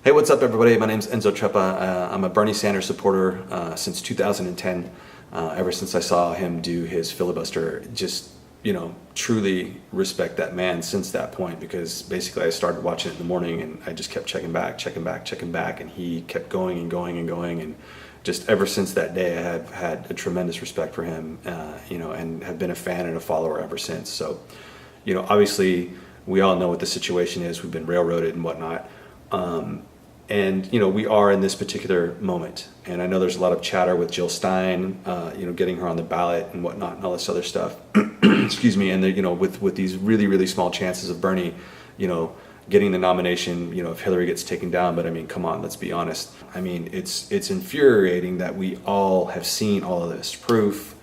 Hey, what's up, everybody? My name's Enzo Treppa. I'm a Bernie Sanders supporter since 2010. Ever since I saw him do his filibuster, just, truly respect that man since that point, because basically I started watching it in the morning and I just kept checking back, and he kept going and going and going. And just ever since that day, I have had a tremendous respect for him, and have been a fan and a follower ever since. So, obviously we all know what the situation is. We've been railroaded and whatnot. And we are in this particular moment, and I know there's a lot of chatter with Jill Stein, getting her on the ballot and whatnot and all this other stuff. Excuse me. And with these really small chances of Bernie, getting the nomination, if Hillary gets taken down. But I mean, come on, let's be honest. I mean, it's infuriating that we all have seen all of this proof.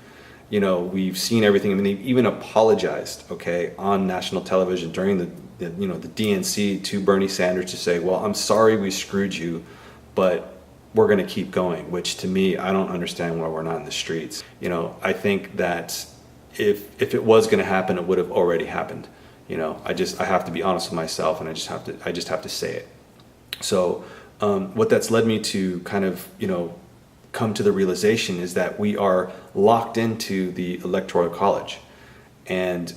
We've seen everything. I mean, they even apologized, on national television during the DNC to Bernie Sanders to say, well, I'm sorry we screwed you, but we're going to keep going, which to me, I don't understand why we're not in the streets. I think that if it was going to happen, it would have already happened. I have to be honest with myself, and I just have to say it. So what that's led me to kind of, come to the realization is that we are locked into the Electoral College. And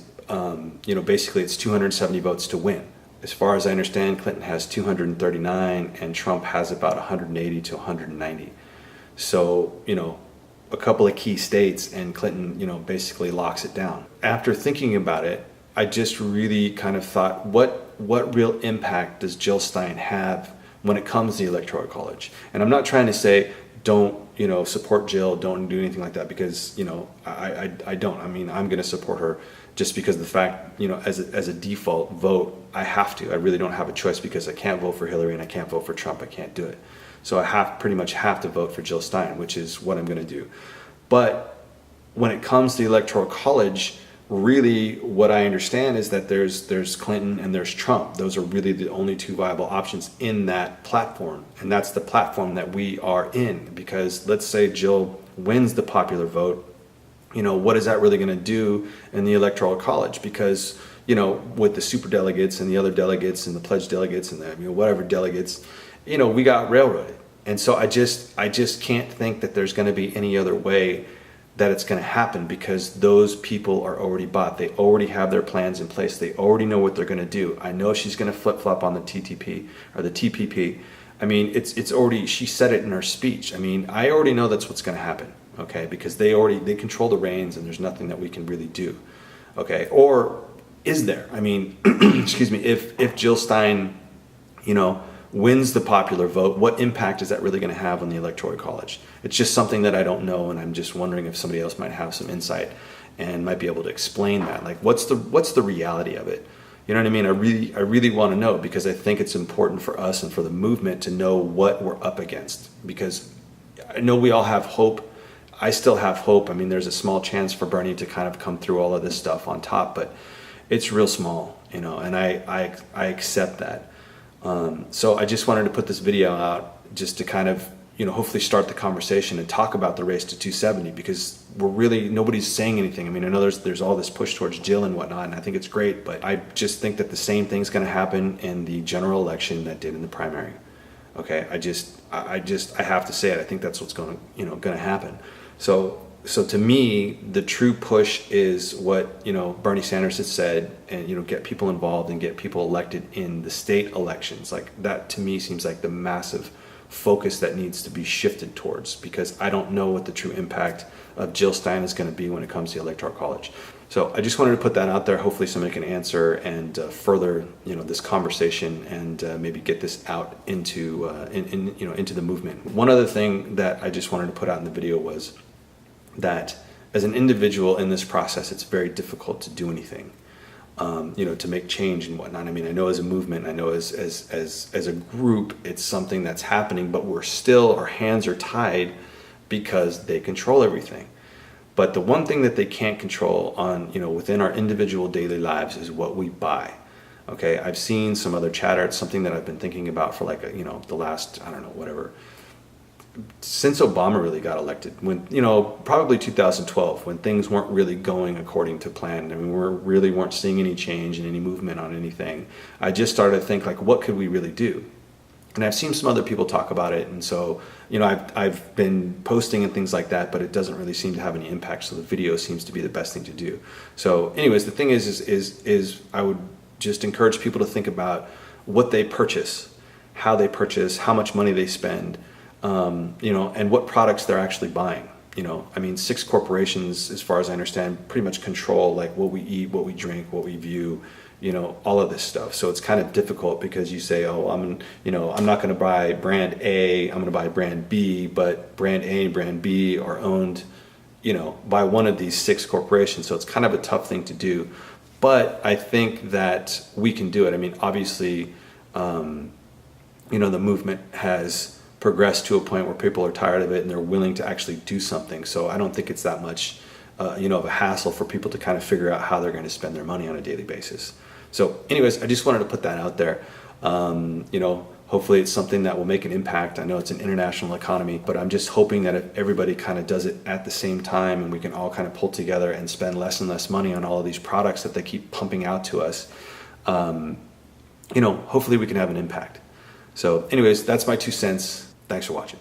basically it's 270 votes to win. As far as I understand, Clinton has 239 and Trump has about 180 to 190. So, a couple of key states and Clinton, basically locks it down. After thinking about it, I just really kind of thought, what real impact does Jill Stein have when it comes to the Electoral College? And I'm not trying to say don't support Jill, don't do anything like that, because I don't. I mean, I'm going to support her just because of the fact, as a default vote, I have to. I really don't have a choice, because I can't vote for Hillary and I can't vote for Trump. I can't do it. So I pretty much have to vote for Jill Stein, which is what I'm going to do. But when it comes to the Electoral College, really what I understand is that there's Clinton and there's Trump. Those are really the only two viable options in that platform. And that's the platform that we are in, because let's say Jill wins the popular vote. What is that really going to do in the Electoral College? Because, with the super delegates and the other delegates and the pledge delegates and the, whatever delegates, we got railroaded. And so I just can't think that there's going to be any other way that it's going to happen, because those people are already bought. They already have their plans in place. They already know what they're going to do. I know she's going to flip-flop on the TTP or the TPP. I mean, it's already, she said it in her speech. I mean, I already know that's what's going to happen, because they control the reins and there's nothing that we can really do, Or is there? I mean, excuse me, if Jill Stein, wins the popular vote, what impact is that really going to have on the Electoral College? It's just something that I don't know, and I'm just wondering if somebody else might have some insight and might be able to explain that. Like, what's the reality of it? You know what I mean? I really want to know, because I think it's important for us and for the movement to know what we're up against, because I know we all have hope. I still have hope. I mean, there's a small chance for Bernie to kind of come through all of this stuff on top, but it's real small, and I accept that. So I just wanted to put this video out just to kind of, hopefully start the conversation and talk about the race to 270, because nobody's saying anything. I mean, I know there's all this push towards Jill and whatnot, and I think it's great, but I just think that the same thing's going to happen in the general election that did in the primary. I have to say it. I think that's what's going to happen. So to me, the true push is what, Bernie Sanders has said, and, get people involved and get people elected in the state elections. Like, that to me seems like the massive focus that needs to be shifted towards, because I don't know what the true impact of Jill Stein is going to be when it comes to the Electoral College. So I just wanted to put that out there. Hopefully somebody can answer and further, this conversation, and maybe get this out into the movement. One other thing that I just wanted to put out in the video was that as an individual in this process, it's very difficult to do anything, to make change and whatnot. I mean, I know as a movement, I know as a group, it's something that's happening, but our hands are tied because they control everything. But the one thing that they can't control within our individual daily lives is what we buy. I've seen some other chatter. It's something that I've been thinking about for the last, since Obama really got elected, when, probably 2012, when things weren't really going according to plan. I mean, we weren't seeing any change and any movement on anything. I just started to think, what could we really do? And I've seen some other people talk about it, and so I've been posting and things like that, but it doesn't really seem to have any impact. So the video seems to be the best thing to do. So, anyways, the thing is I would just encourage people to think about what they purchase, how they purchase, how much money they spend, and what products they're actually buying. I mean, 6 corporations, as far as I understand, pretty much control like what we eat, what we drink, what we view, all of this stuff. So it's kind of difficult because you say, oh, I'm not going to buy brand A, I'm going to buy brand B, but brand A and brand B are owned, by one of these 6 corporations. So it's kind of a tough thing to do. But I think that we can do it. I mean, obviously, the movement has progressed to a point where people are tired of it and they're willing to actually do something. So I don't think it's that much, of a hassle for people to kind of figure out how they're going to spend their money on a daily basis. So anyways, I just wanted to put that out there. Hopefully it's something that will make an impact. I know it's an international economy, but I'm just hoping that if everybody kind of does it at the same time and we can all kind of pull together and spend less and less money on all of these products that they keep pumping out to us, hopefully we can have an impact. So anyways, that's my 2 cents. Thanks for watching.